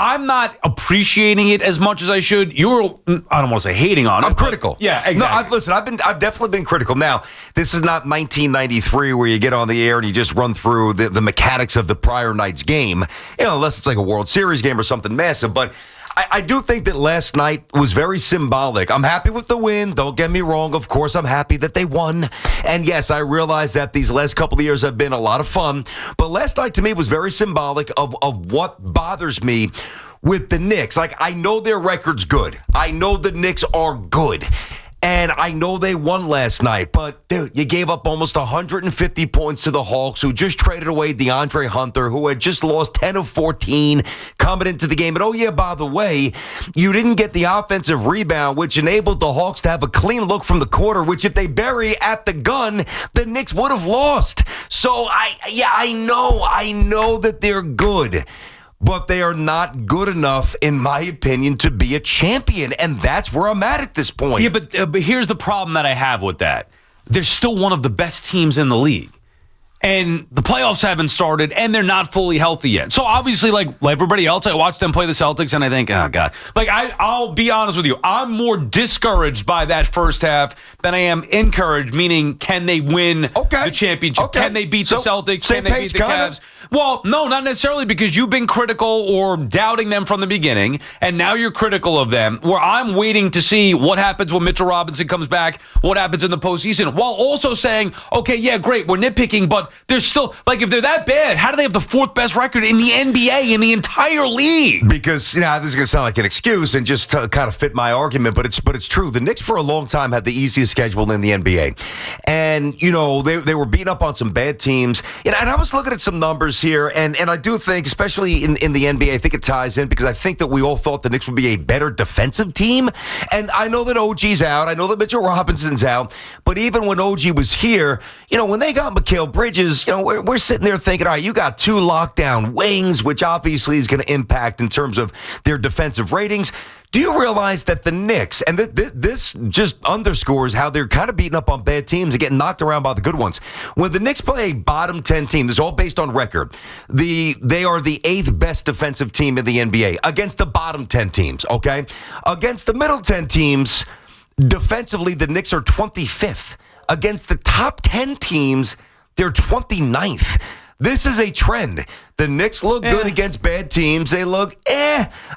I'm not appreciating it as much as I should. You're, I don't want to say hating on it. I'm critical. Yeah, exactly. No, I've definitely been critical. Now, this is not 1993 where you get on the air and you just run through the mechanics of the prior night's game, unless it's like a World Series game or something massive. But I do think that last night was very symbolic. I'm happy with the win. Don't get me wrong. Of course, I'm happy that they won. And yes, I realize that these last couple of years have been a lot of fun. But last night to me was very symbolic of what bothers me with the Knicks. Like, I know their record's good. I know the Knicks are good. And I know they won last night, but dude, you gave up almost 150 points to the Hawks, who just traded away DeAndre Hunter, who had just lost 10 of 14 coming into the game. And oh yeah, by the way, you didn't get the offensive rebound, which enabled the Hawks to have a clean look from the quarter, which if they bury at the gun, the Knicks would have lost. So I know that they're good. But they are not good enough, in my opinion, to be a champion. And that's where I'm at this point. Yeah, but here's the problem that I have with that. They're still one of the best teams in the league. And the playoffs haven't started, and they're not fully healthy yet. So obviously, like everybody else, I watch them play the Celtics, and I think, oh, God. Like, I'll be honest with you. I'm more discouraged by that first half than I am encouraged, meaning can they win the championship? Okay. Can they beat the Celtics? Can they beat the Cavs? Well, no, not necessarily, because you've been critical or doubting them from the beginning, and now you're critical of them, where I'm waiting to see what happens when Mitchell Robinson comes back, what happens in the postseason, while also saying, okay, yeah, great, we're nitpicking, but they're still, like, if they're that bad, how do they have the fourth best record in the NBA, in the entire league? Because, this is going to sound like an excuse and just to kind of fit my argument, but it's true. The Knicks for a long time had the easiest schedule in the NBA. And, they were beating up on some bad teams. And I was looking at some numbers here, and I do think, especially in the NBA, I think it ties in because I think that we all thought the Knicks would be a better defensive team. And I know that OG's out. I know that Mitchell Robinson's out. But even when OG was here, when they got Mikal Bridges, we're sitting there thinking, all right, you got two lockdown wings, which obviously is going to impact in terms of their defensive ratings. Do you realize that the Knicks, and this just underscores how they're kind of beating up on bad teams and getting knocked around by the good ones. When the Knicks play a bottom 10 team, this is all based on record, they are the 8th best defensive team in the NBA against the bottom 10 teams, okay? Against the middle 10 teams, defensively, the Knicks are 25th. Against the top 10 teams, they're 29th. This is a trend. The Knicks look good against bad teams. They look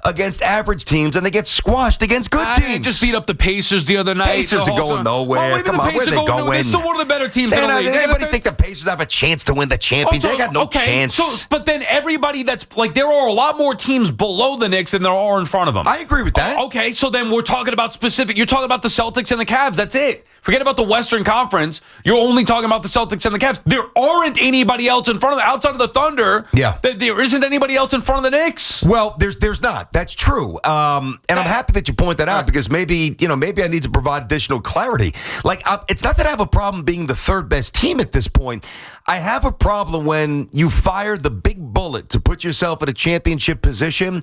against average teams, and they get squashed against good teams. They just beat up the Pacers the other night. Pacers are going nowhere. Come on, where are they going? They're still one of the better teams in the league. Does anybody think the Pacers have a chance to win the championship? They got no chance. But then everybody that's like, there are a lot more teams below the Knicks than there are in front of them. I agree with that. Okay, so then we're talking about specific. You're talking about the Celtics and the Cavs. That's it. Forget about the Western Conference. You're only talking about the Celtics and the Cavs. There aren't anybody else in front of them outside of the Thunder. Yeah. There isn't anybody else in front of the Knicks. Well, there's not. That's true. And I'm happy that you point that out because maybe I need to provide additional clarity. Like, it's not that I have a problem being the third best team at this point. I have a problem when you fire the big bullet to put yourself in a championship position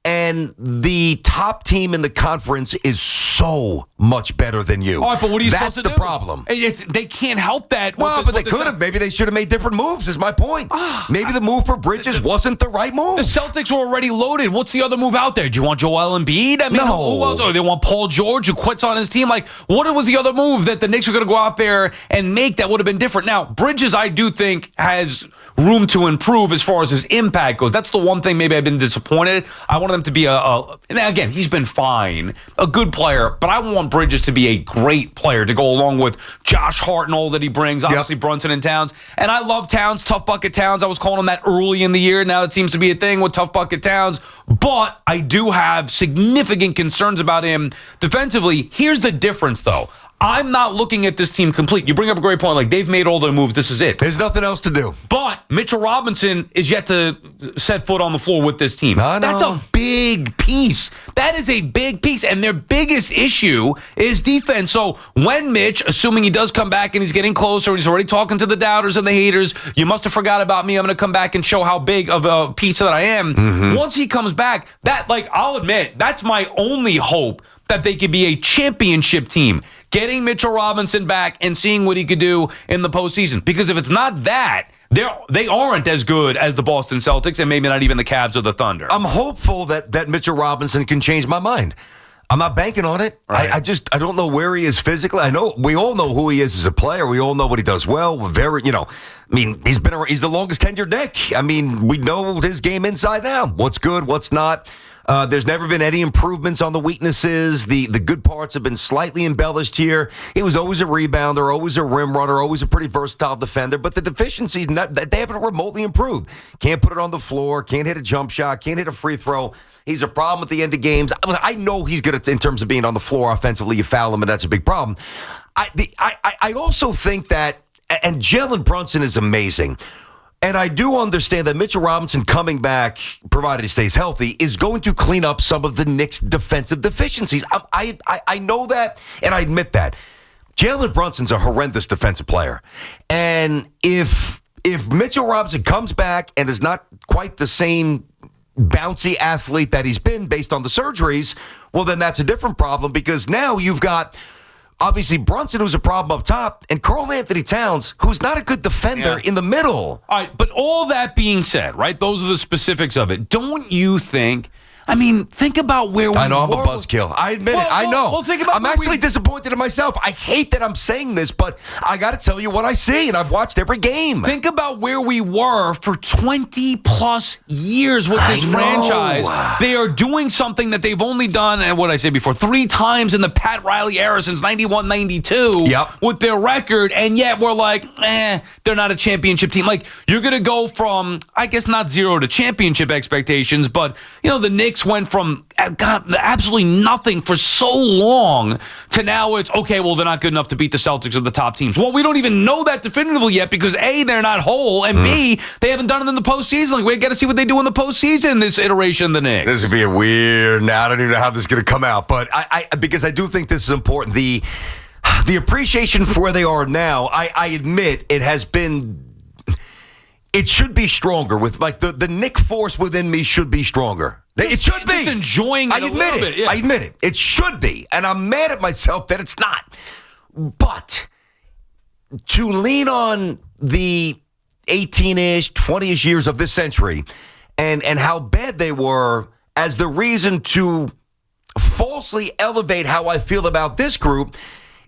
and the top team in the conference is so much better than you. All right, but what are you supposed to do? That's the problem. They can't help that. Well, but they could have. Maybe they should have made different moves, is my point. Maybe the move for Bridges wasn't the right move. The Celtics were already loaded. What's the other move out there? Do you want Joel Embiid? I mean, no. Who else? Or they want Paul George, who quits on his team? Like, what was the other move that the Knicks are going to go out there and make that would have been different? Now, Bridges, I do think, has room to improve as far as his impact goes. That's the one thing maybe I've been disappointed. I wanted him to be and again, he's been fine, a good player, but I want Bridges to be a great player to go along with Josh Hart and all that he brings, obviously Brunson and Towns. And I love Towns, Tough Bucket Towns. I was calling him that early in the year. Now it seems to be a thing with Tough Bucket Towns. But I do have significant concerns about him defensively. Here's the difference, though. I'm not looking at this team complete. You bring up a great point. Like, they've made all their moves. This is it. There's nothing else to do. But Mitchell Robinson is yet to set foot on the floor with this team. That's a big piece. That is a big piece. And their biggest issue is defense. So when Mitch, assuming he does come back and he's getting closer, and he's already talking to the doubters and the haters, you must have forgot about me. I'm going to come back and show how big of a piece that I am. Mm-hmm. Once he comes back, I'll admit, that's my only hope that they could be a championship team. getting Mitchell Robinson back and seeing what he could do in the postseason. Because if it's not that, they aren't as good as the Boston Celtics and maybe not even the Cavs or the Thunder. I'm hopeful that Mitchell Robinson can change my mind. I'm not banking on it. Right. I don't know where he is physically. I know we all know who he is as a player. We all know what he does well. He's the longest tenured Knick. I mean, we know his game inside now. What's good, what's not. There's never been any improvements on the weaknesses. The good parts have been slightly embellished here. He was always a rebounder, always a rim runner, always a pretty versatile defender. But the deficiencies, they haven't remotely improved. Can't put it on the floor, can't hit a jump shot, can't hit a free throw. He's a problem at the end of games. I know he's good in terms of being on the floor offensively. You foul him, and that's a big problem. I also think that, and Jalen Brunson is amazing. And I do understand that Mitchell Robinson coming back, provided he stays healthy, is going to clean up some of the Knicks' defensive deficiencies. I know that, and I admit that. Jalen Brunson's a horrendous defensive player. And if Mitchell Robinson comes back and is not quite the same bouncy athlete that he's been based on the surgeries, well, then that's a different problem, because now you've got obviously Brunson, who's a problem up top, and Karl-Anthony Towns, who's not a good defender in the middle. All right, but all that being said, right, those are the specifics of it. Don't you think, I mean, think about where we were. I know I'm a buzzkill. I admit it. I know. Well, think about I'm actually disappointed in myself. I hate that I'm saying this, but I got to tell you what I see, and I've watched every game. Think about where we were for 20-plus years with this franchise. They are doing something that they've only done, and what I said before, 3 times in the Pat Riley era since 91-92 with their record, and yet we're like, they're not a championship team. Like, you're going to go from, I guess not 0 to championship expectations, but, the Knicks went from absolutely nothing for so long to now it's, okay, well, they're not good enough to beat the Celtics or the top teams. Well, we don't even know that definitively yet because, A, they're not whole, and B, they haven't done it in the postseason. Like, we got to see what they do in the postseason, this iteration of the Knicks. This would be a weird, now I don't even know how this is going to come out, but because I do think this is important. The appreciation for where they are now, I admit it has been, it should be stronger with, like, the Knick force within me should be stronger. It should be. Just enjoying it a little bit. Yeah. I admit it. It should be. And I'm mad at myself that it's not. But to lean on the 18-ish, 20-ish years of this century and how bad they were as the reason to falsely elevate how I feel about this group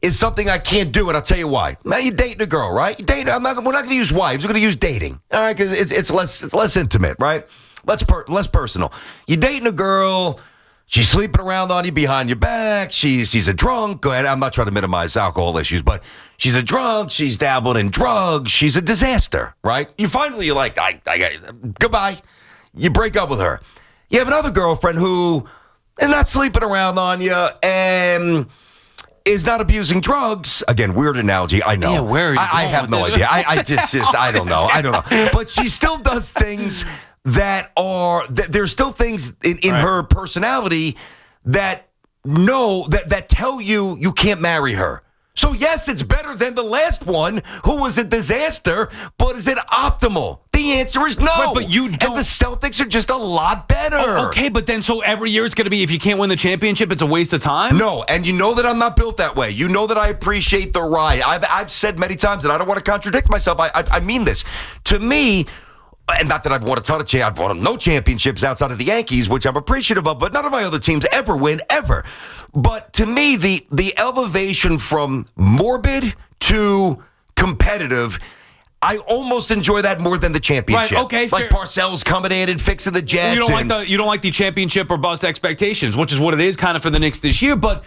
is something I can't do, and I'll tell you why. Now, you're dating a girl, right? We're not going to use wives. We're going to use dating, all right? Because it's less intimate, right? Less personal. You're dating a girl. She's sleeping around on you behind your back. She's a drunk. And I'm not trying to minimize alcohol issues, but she's a drunk. She's dabbling in drugs. She's a disaster, right? You're like, goodbye. You break up with her. You have another girlfriend who is not sleeping around on you and is not abusing drugs. Again, weird analogy. I know. Yeah, where are you I have no idea. I don't know. I don't know. But she still does things that there's still things in her personality that tell you can't marry her. So yes, it's better than the last one who was a disaster, but is it optimal? The answer is no. Right, but you don't. And the Celtics are just a lot better. Oh, okay, but then so every year it's going to be, if you can't win the championship, it's a waste of time? No, and you know that I'm not built that way. You know that I appreciate the ride. I've said many times, and I don't want to contradict myself. I mean this. To me, and not that I've won a ton of I've won no championships outside of the Yankees, which I'm appreciative of, but none of my other teams ever win, ever. But to me, the elevation from morbid to competitive, I almost enjoy that more than the championship. Right, okay, like Parcells coming in and fixing the Jets. You don't like the championship or bust expectations, which is what it is kind of for the Knicks this year. But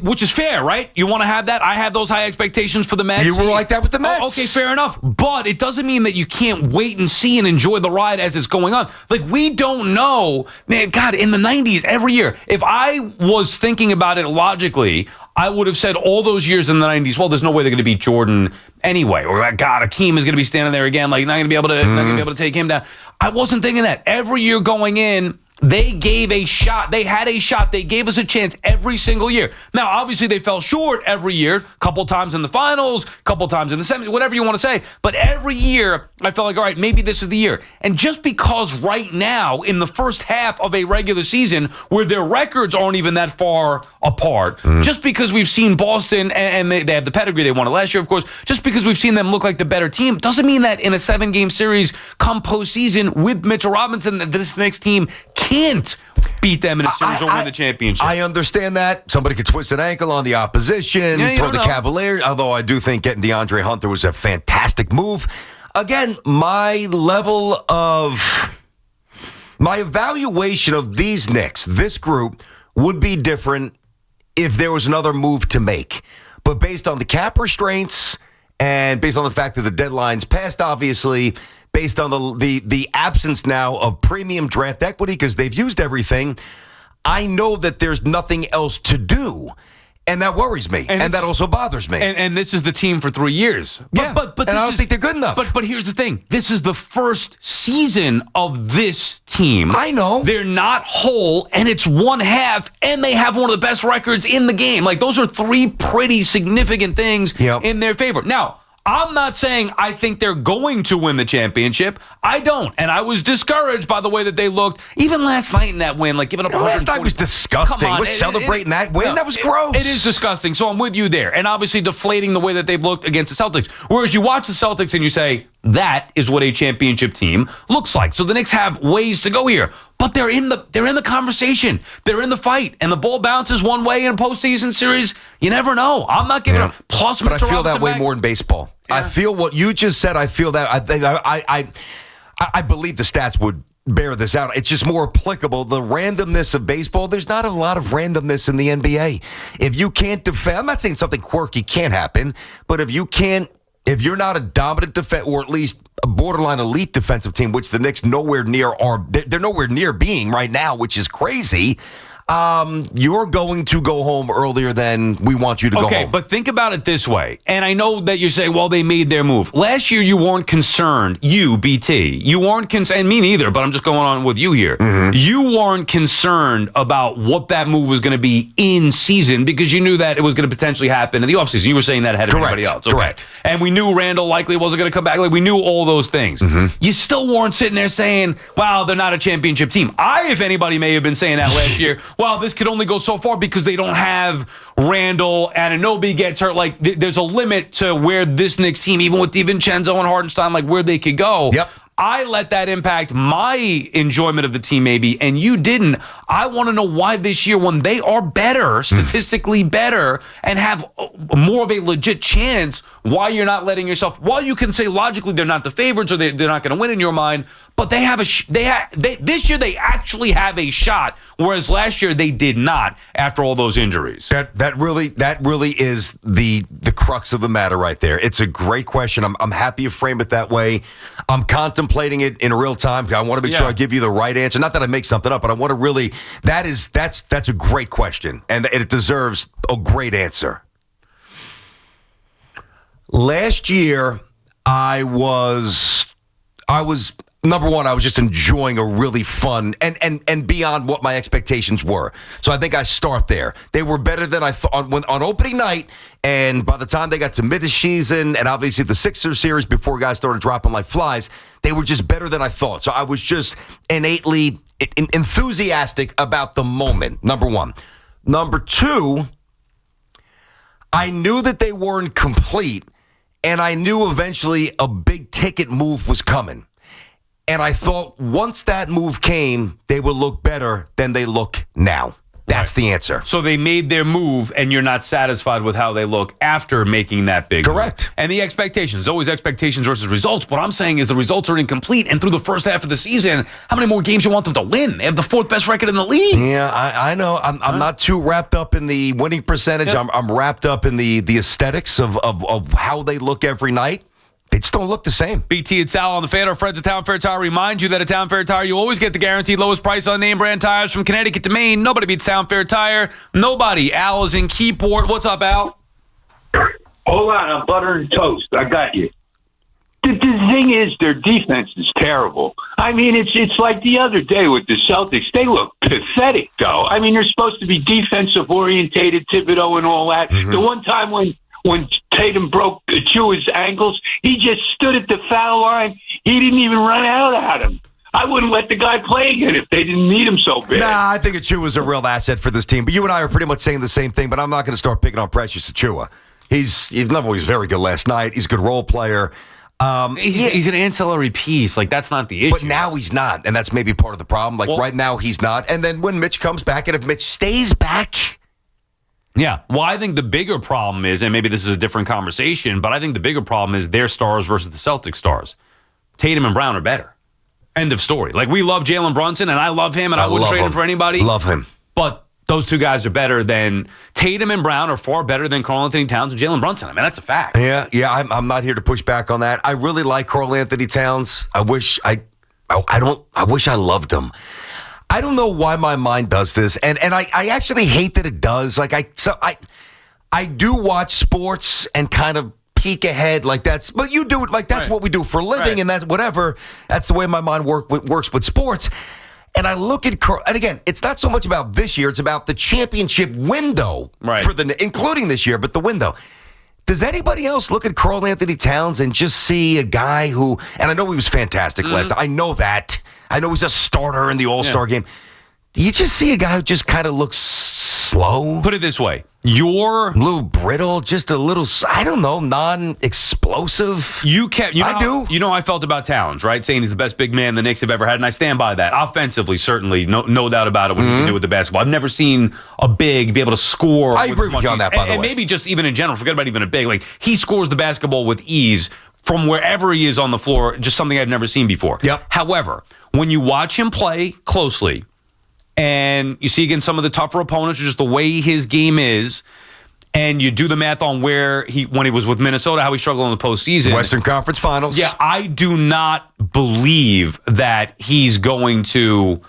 which is fair, right? You want to have that. I have those high expectations for the Mets. You were like that with the Mets. Oh, okay, fair enough. But it doesn't mean that you can't wait and see and enjoy the ride as it's going on. Like, we don't know, man. God, in the '90s, every year, if I was thinking about it logically, I would have said all those years in the 90s, well, there's no way they're going to beat Jordan anyway. Or, God, Akeem is going to be standing there again, like not going to be able to take him down. I wasn't thinking that. Every year going in, They gave a shot. They had a shot. They gave us a chance every single year. Now, obviously, they fell short every year, a couple times in the finals, a couple times in the semis, whatever you want to say. But every year, I felt like, all right, maybe this is the year. And just because right now, in the first half of a regular season, where their records aren't even that far apart, just because we've seen Boston, and they have the pedigree, they won it last year, of course, just because we've seen them look like the better team, doesn't mean that in a 7-game series come postseason with Mitchell Robinson, that this Knicks team can't beat them in a series or win the championship. I understand that. Somebody could twist an ankle on the opposition, throw the Cavaliers, although I do think getting DeAndre Hunter was a fantastic move. Again, my evaluation of these Knicks, this group, would be different if there was another move to make. But based on the cap restraints and based on the fact that the deadline's passed, obviously, based on the absence now of premium draft equity because they've used everything, I know that there's nothing else to do. And that worries me. And that also bothers me. And this is the team for 3 years. But I don't think they're good enough. But here's the thing. This is the first season of this team. I know. They're not whole, and it's one half, and they have one of the best records in the game. Like, those are 3 pretty significant things in their favor. Now, I'm not saying I think they're going to win the championship. I don't. And I was discouraged by the way that they looked. Even last night in that win, like giving up 140. Last night was disgusting. We're celebrating that win. That was gross. It is disgusting. So I'm with you there. And obviously deflating the way that they've looked against the Celtics. Whereas you watch the Celtics and you say, that is what a championship team looks like. So the Knicks have ways to go here. But they're in the conversation. They're in the fight. And the ball bounces one way in a postseason series. You never know. I'm not giving up. Plus, but I feel that way more in baseball. Yeah. I feel what you just said. I feel that. I believe the stats would bear this out. It's just more applicable. The randomness of baseball, there's not a lot of randomness in the NBA. If you can't defend, I'm not saying something quirky can't happen, but if you're not a dominant defense, or at least a borderline elite defensive team, which the Knicks nowhere near are, they're nowhere near being right now, which is crazy. You're going to go home earlier than we want you to go home. Okay, but think about it this way. And I know that you're saying, well, they made their move. Last year, you weren't concerned. You, BT, you weren't concerned, and me neither, but I'm just going on with you here. Mm-hmm. You weren't concerned about what that move was going to be in season because you knew that it was going to potentially happen in the offseason. You were saying that ahead of everybody else. Okay. Correct. And we knew Randall likely wasn't going to come back. Like, we knew all those things. Mm-hmm. You still weren't sitting there saying, wow, they're not a championship team. If anybody, may have been saying that last year. Well, this could only go so far because they don't have Randall and Anunoby gets hurt. Like, there's a limit to where this Knicks team, even with DiVincenzo and Hartenstein, like where they could go. Yep. I let that impact my enjoyment of the team maybe, and you didn't. I want to know why this year, when they are better, statistically better, and have more of a legit chance, why you're not letting yourself, while you can say logically they're not the favorites or they're not going to win in your mind, but they have this year they actually have a shot, whereas last year they did not after all those injuries. That really is the crux of the matter right there. It's a great question. I'm happy you frame it that way. I'm contemplating it in real time. I want to make sure I give you the right answer. Not that I make something up, but I want to really. That's a great question, and it deserves a great answer. Last year, I was number one, I was just enjoying a really fun and beyond what my expectations were. So I think I start there. They were better than I thought on opening night, and by the time they got to mid-season and obviously the Sixers series before guys started dropping like flies, they were just better than I thought. So I was just innately enthusiastic about the moment, number one. Number two, I knew that they weren't complete, and I knew eventually a big-ticket move was coming. And I thought once that move came, they would look better than they look now. That's the answer. So they made their move, and you're not satisfied with how they look after making that big Correct. move. And the expectations, always expectations versus results. What I'm saying is the results are incomplete, and through the first half of the season, how many more games you want them to win? They have the 4th best record in the league. Yeah, I know. I'm not too wrapped up in the winning percentage. Yep. I'm wrapped up in the aesthetics of how they look every night. They just don't look the same. BT and Sal on the Fan. Our friends at Town Fair Tire remind you that at Town Fair Tire, you always get the guaranteed lowest price on name brand tires from Connecticut to Maine. Nobody beats Town Fair Tire. Nobody. Al is in Keyport. What's up, Al? Hold on. I'm butter and toast. I got you. The thing is, their defense is terrible. I mean, it's like the other day with the Celtics. They look pathetic, though. I mean, they're supposed to be defensive-orientated, Thibodeau and all that. Mm-hmm. The one time when Tatum broke Achua's ankles, he just stood at the foul line. He didn't even run out at him. I wouldn't let the guy play again if they didn't need him so bad. Nah, I think Achua's a real asset for this team. But you and I are pretty much saying the same thing, but I'm not going to start picking on Precious Achua. He's very good last night. He's a good role player. He's an ancillary piece. Like, that's not the issue. But now he's not, and that's maybe part of the problem. Like, right now he's not. And then when Mitch comes back, and if Mitch stays back... Yeah. Well, I think the bigger problem is, and maybe this is a different conversation, but I think the bigger problem is their stars versus the Celtics stars. Tatum and Brown are better. End of story. Like, we love Jalen Brunson, and I love him, and I wouldn't trade him for anybody. Love him. But those two guys are better than Tatum and Brown are far better than Karl-Anthony Towns and Jalen Brunson. I mean, that's a fact. Yeah. I'm not here to push back on that. I really like Karl-Anthony Towns. I wish I loved him. I don't know why my mind does this, and I actually hate that it does. Like, I do watch sports and kind of peek ahead, like that's. But you do it like that's what we do for a living, and that's whatever. That's the way my mind works with sports. And I look at, and again, it's not so much about this year; it's about the championship window for including this year, but the window. Does anybody else look at Karl-Anthony Towns and just see a guy who? And I know he was fantastic last night. I know that. I know he's a starter in the All-Star game. Do you just see a guy who just kind of looks slow? Put it this way. You're a little brittle, just a little, I don't know, non-explosive. I do. I felt about Towns, right? Saying he's the best big man the Knicks have ever had, and I stand by that. Offensively, certainly, no doubt about it, what he can do with the basketball. I've never seen a big be able to score. I agree with you on that, by the way. And maybe just even in general, forget about even a big. Like, he scores the basketball with ease from wherever he is on the floor, just something I've never seen before. Yep. However, when you watch him play closely, and you see against some of the tougher opponents, just the way his game is, and you do the math on when he was with Minnesota, how he struggled in the postseason. Western Conference Finals. Yeah, I do not believe that he's going to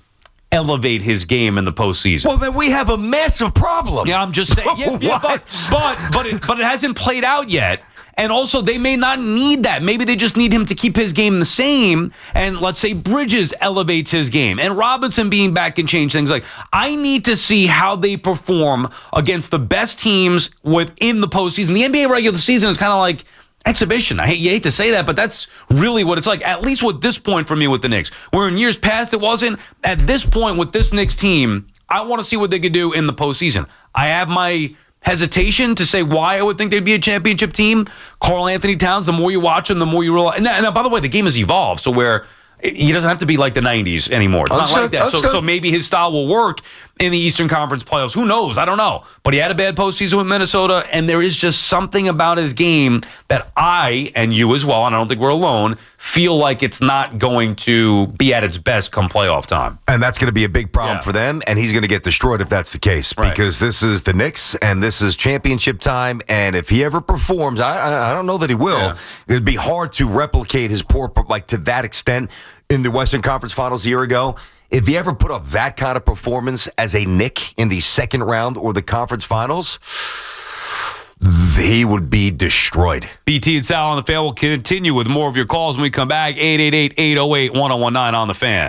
elevate his game in the postseason. Well, then we have a massive problem. Yeah, I'm just saying. But it hasn't played out yet. And also, they may not need that. Maybe they just need him to keep his game the same. And let's say Bridges elevates his game. And Robinson being back can change things. Like, I need to see how they perform against the best teams within the postseason. The NBA regular season is kind of like exhibition. You hate to say that, but that's really what it's like, at least with this point for me with the Knicks. Where in years past it wasn't. At this point with this Knicks team, I want to see what they could do in the postseason. I have my hesitation to say why I would think they'd be a championship team. Karl-Anthony Towns, the more you watch him, the more you realize. And by the way, the game has evolved, so where he doesn't have to be like the 90s anymore. It's not like that. So maybe his style will work in the Eastern Conference playoffs. Who knows? I don't know. But he had a bad postseason with Minnesota, and there is just something about his game that I, and you as well, and I don't think we're alone, feel like it's not going to be at its best come playoff time. And that's going to be a big problem for them, and he's going to get destroyed if that's the case. Right. Because this is the Knicks, and this is championship time, and if he ever performs, I don't know that he will. Yeah. It'd be hard to replicate his to that extent in the Western Conference Finals a year ago. If he ever put up that kind of performance as a Knick in the second round or the conference finals, he would be destroyed. BT and Sal on the Fan will continue with more of your calls when we come back. 888-808-1019 on the Fan.